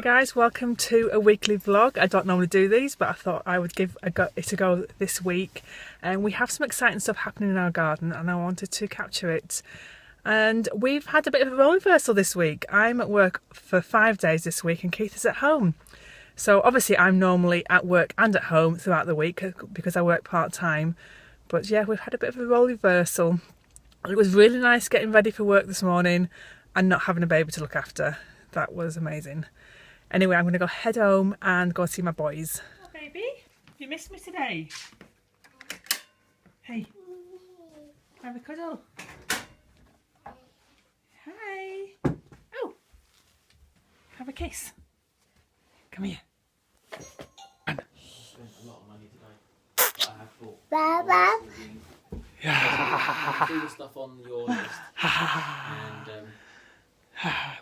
guys, welcome to a weekly vlog. I don't normally do these, but I thought I would give it a go this week. And we have some exciting stuff happening in our garden and I wanted to capture it. And we've had a bit of a role reversal this week. I'm at work for 5 days this week and Keith is at home. So obviously I'm normally at work and at home throughout the week because I work part-time. But yeah, we've had a bit of a role reversal. It was really nice getting ready for work this morning and not having a baby to look after. That was amazing. Anyway, I'm going to go head home and go see my boys. Oh, baby, you missed me today. Hey, have a cuddle. Hi. Oh, have a kiss. Come here. I spent a lot of money today, but I have thought. Baba. Yeah. Do the stuff on your list. And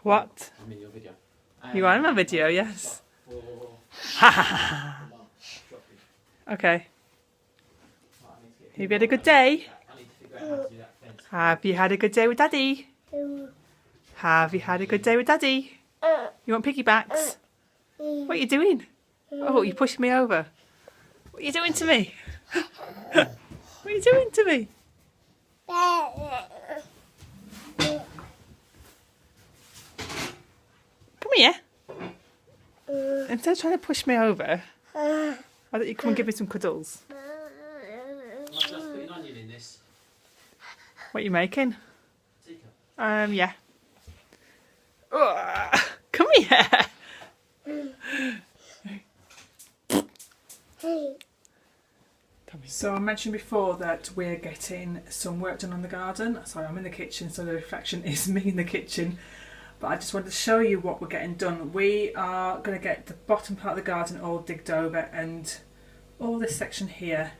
what? I'm in your video. You are in my video, yes. Okay. Have you had a good day? Have you had a good day with Daddy? Have you had a good day with Daddy? You want piggybacks? What are you doing? Oh, you pushed me over. What are you doing to me? What are you doing to me? Come here. Instead of trying to push me over, why don't you come and give me some cuddles? I've just put an onion in this. What are you making? Teacup. Yeah. Come here. So I mentioned before that we're getting some work done on the garden. Sorry, I'm in the kitchen, so the reflection is me in the kitchen. But I just wanted to show you what we're getting done. We are going to get the bottom part of the garden all digged over and all this section here,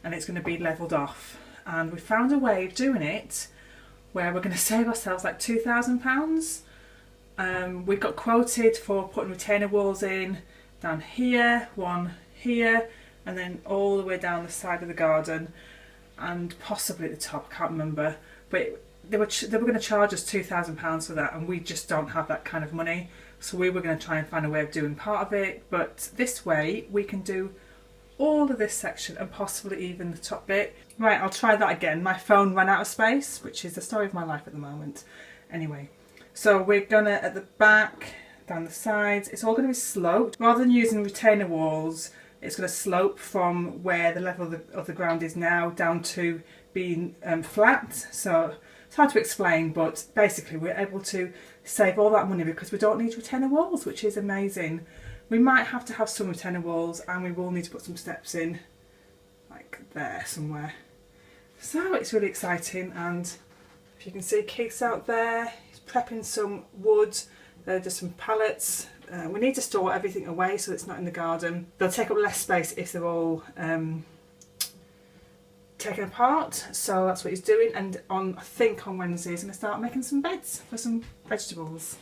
and it's going to be levelled off. And we found a way of doing it where we're going to save ourselves like £2,000. We got quoted for putting retainer walls in down here, one here, and then all the way down the side of the garden and possibly at the top, I can't remember. But they were going to charge us £2,000 for that, and we just don't have that kind of money. So we were going to try and find a way of doing part of it, but this way we can do all of this section and possibly even the top bit. Right, I'll try that again. My phone ran out of space, which is the story of my life at the moment. Anyway, so we're gonna, at the back, down the sides, it's all going to be sloped. Rather than using retainer walls, it's going to slope from where the level of the ground is now down to being flat. So it's hard to explain, but basically we're able to save all that money because we don't need retainer walls, which is amazing. We might have to have some retainer walls and we will need to put some steps in, like there somewhere. So it's really exciting, and if you can see Keith's out there, he's prepping some wood. There are just some pallets. We need to store everything away so it's not in the garden. They'll take up less space if they're all taken apart, so that's what he's doing. And I think on Wednesday he's going to start making some beds for some vegetables.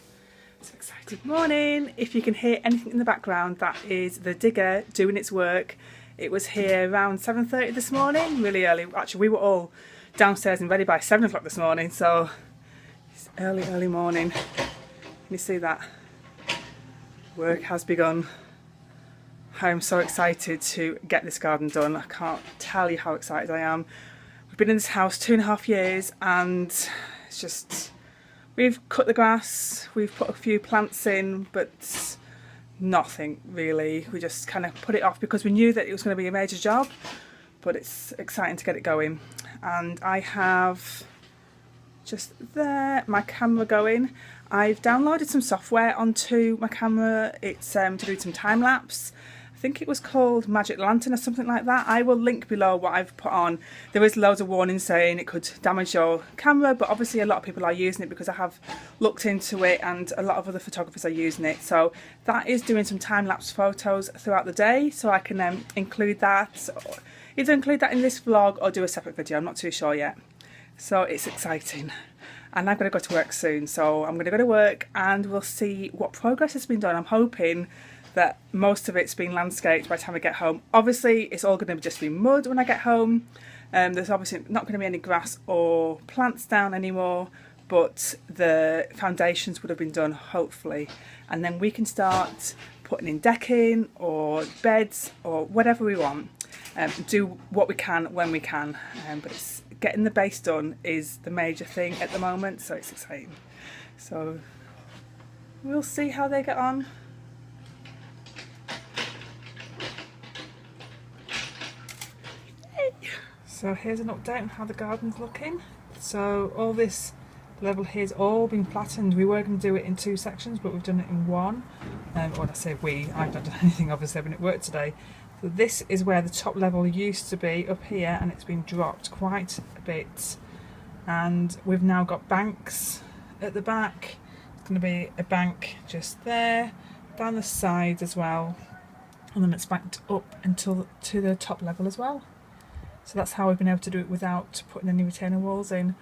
So excited. Good morning. If you can hear anything in the background, that is the digger doing its work. It was here around 7:30 this morning, really early. Actually, we were all downstairs and ready by 7 o'clock this morning, so it's early morning. Can you see that? Work has begun. I am so excited to get this garden done. I can't tell you how excited I am. We've been in this house 2.5 years and it's just, we've cut the grass, we've put a few plants in, but nothing really. We just kind of put it off because we knew that it was going to be a major job, but it's exciting to get it going. And I have just there my camera going. I've downloaded some software onto my camera. It's to do some time lapse. I think it was called Magic Lantern or something like that. I will link below what I've put on. There is loads of warnings saying it could damage your camera, but obviously a lot of people are using it because I have looked into it and a lot of other photographers are using it. So that is doing some time-lapse photos throughout the day, so I can include that. Either include that in this vlog or do a separate video, I'm not too sure yet. So it's exciting. And I'm going to go to work soon, so I'm going to go to work and we'll see what progress has been done. I'm hoping that most of it's been landscaped by the time I get home. Obviously it's all going to just be mud when I get home. There's obviously not going to be any grass or plants down anymore, but the foundations would have been done hopefully, and then we can start putting in decking or beds or whatever we want, do what we can when we can, but it's getting the base done is the major thing at the moment, so it's exciting. So we'll see how they get on. So here's an update on how the garden's looking. So all this level here's all been flattened. We were going to do it in 2 sections, but we've done it in 1. When I say we, I've not done anything obviously, but it worked today. So this is where the top level used to be, up here, and it's been dropped quite a bit. And we've now got banks at the back. It's going to be a bank just there, down the sides as well, and then it's backed up until to the top level as well. So that's how we've been able to do it without putting any retaining walls in.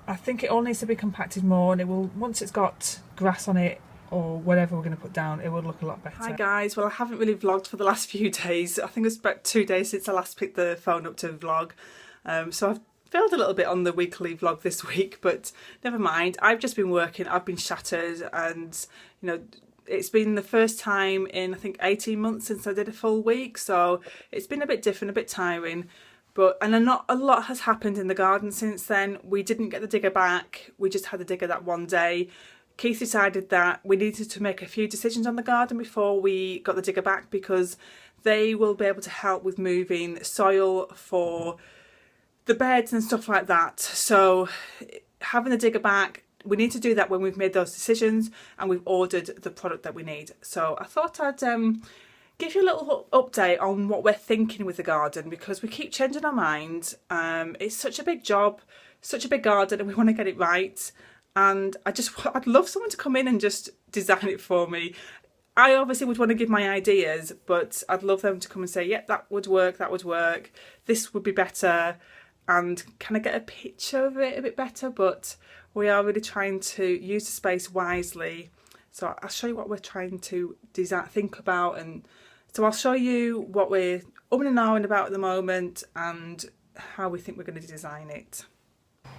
I think it all needs to be compacted more, and it will, once it's got grass on it or whatever we're going to put down, it will look a lot better. Hi guys, well I haven't really vlogged for the last few days. I think it's about 2 days since I last picked the phone up to vlog. So I've failed a little bit on the weekly vlog this week, but never mind. I've just been working, I've been shattered, and you know, it's been the first time in I think 18 months since I did a full week, so it's been a bit different, a bit tiring. And not a lot has happened in the garden since then. We didn't get the digger back, we just had the digger that one day. Keith decided that we needed to make a few decisions on the garden before we got the digger back, because they will be able to help with moving soil for the beds and stuff like that. So having the digger back, we need to do that when we've made those decisions and we've ordered the product that we need. So I thought I'd give you a little update on what we're thinking with the garden, because we keep changing our mind. It's such a big job, such a big garden, and we want to get it right. And I'd love someone to come in and just design it for me. I obviously would want to give my ideas, but I'd love them to come and say, yep, that would work, this would be better, and kind of get a picture of it a bit better. But we are really trying to use the space wisely. So I'll show you what we're trying to think about, and so I'll show you what we're umming and ahhing about at the moment and how we think we're going to design it.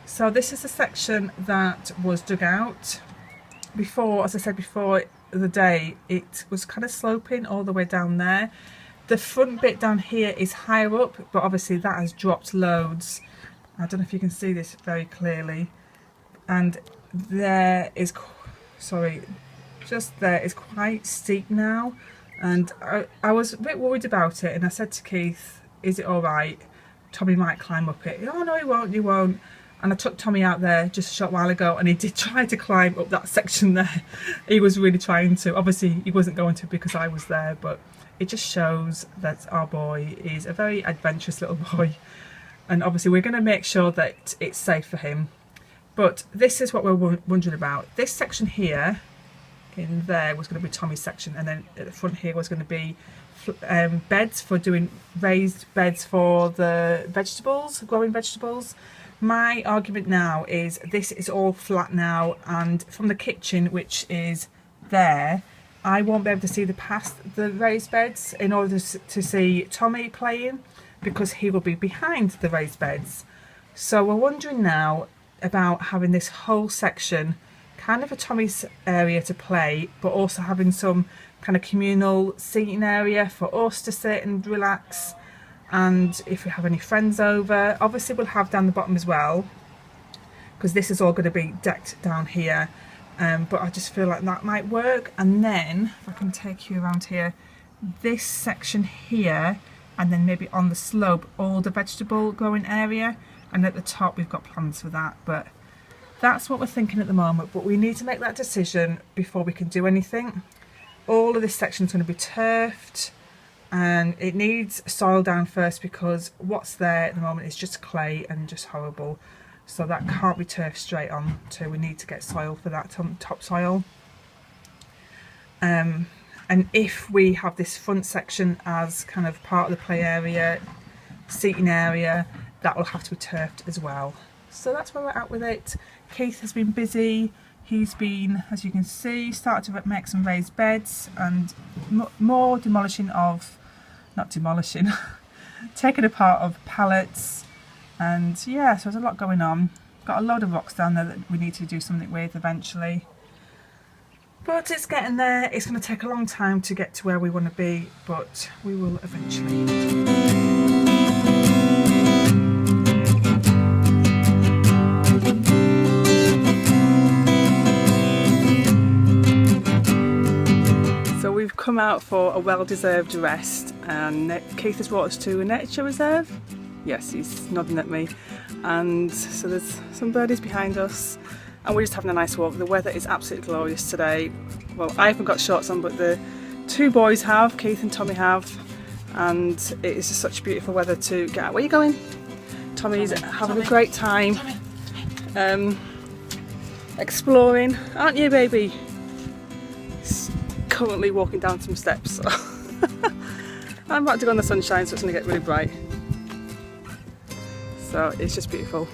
So this is a section that was dug out before. As I said before the day, it was kind of sloping all the way down there. The front bit down here is higher up, but obviously that has dropped loads. I don't know if you can see this very clearly. And there is, sorry, just there is quite steep now. And I was a bit worried about it, and I said to Keith, is it all right? Tommy might climb up it. Oh no, he won't, he won't. And I took Tommy out there just a short while ago, and he did try to climb up that section there. He was really trying to. Obviously he wasn't going to because I was there, but it just shows that our boy is a very adventurous little boy, and obviously we're going to make sure that it's safe for him. But this is what we're wondering about. This section here in there was going to be Tommy's section, and then at the front here was going to be beds for doing raised beds for the vegetables, growing vegetables. My argument now is this is all flat now, and from the kitchen, which is there, I won't be able to see past the raised beds in order to see Tommy playing, because he will be behind the raised beds. So we're wondering now about having this whole section kind of a Tommy's area to play, but also having some kind of communal seating area for us to sit and relax. And if we have any friends over, obviously we'll have down the bottom as well, because this is all going to be decked down here. But I just feel like that might work. And then if I can take you around here, this section here, and then maybe on the slope all the vegetable growing area, and at the top we've got plans for that. But that's what we're thinking at the moment, but we need to make that decision before we can do anything. All of this section is going to be turfed, and it needs soil down first, because what's there at the moment is just clay and just horrible. So that can't be turfed straight on to. We need to get soil for that topsoil. And if we have this front section as kind of part of the play area, seating area, that will have to be turfed as well. So that's where we're at with it. Keith has been busy. He's been, as you can see, started to make some raised beds and more demolishing of, not demolishing, taking apart of pallets. And yeah, so there's a lot going on. Got a load of rocks down there that we need to do something with eventually. But it's getting there. It's going to take a long time to get to where we want to be, but we will eventually. We've come out for a well-deserved rest, and Keith has brought us to a nature reserve. Yes, he's nodding at me. And so there's some birdies behind us, and we're just having a nice walk. The weather is absolutely glorious today. Well, I haven't got shorts on, but the two boys have, Keith and Tommy have, and it is just such beautiful weather to get out. Where are you going? Tommy's having a great time exploring, aren't you, baby? Currently walking down some steps. I'm about to go in the sunshine, so it's going to get really bright. So it's just beautiful.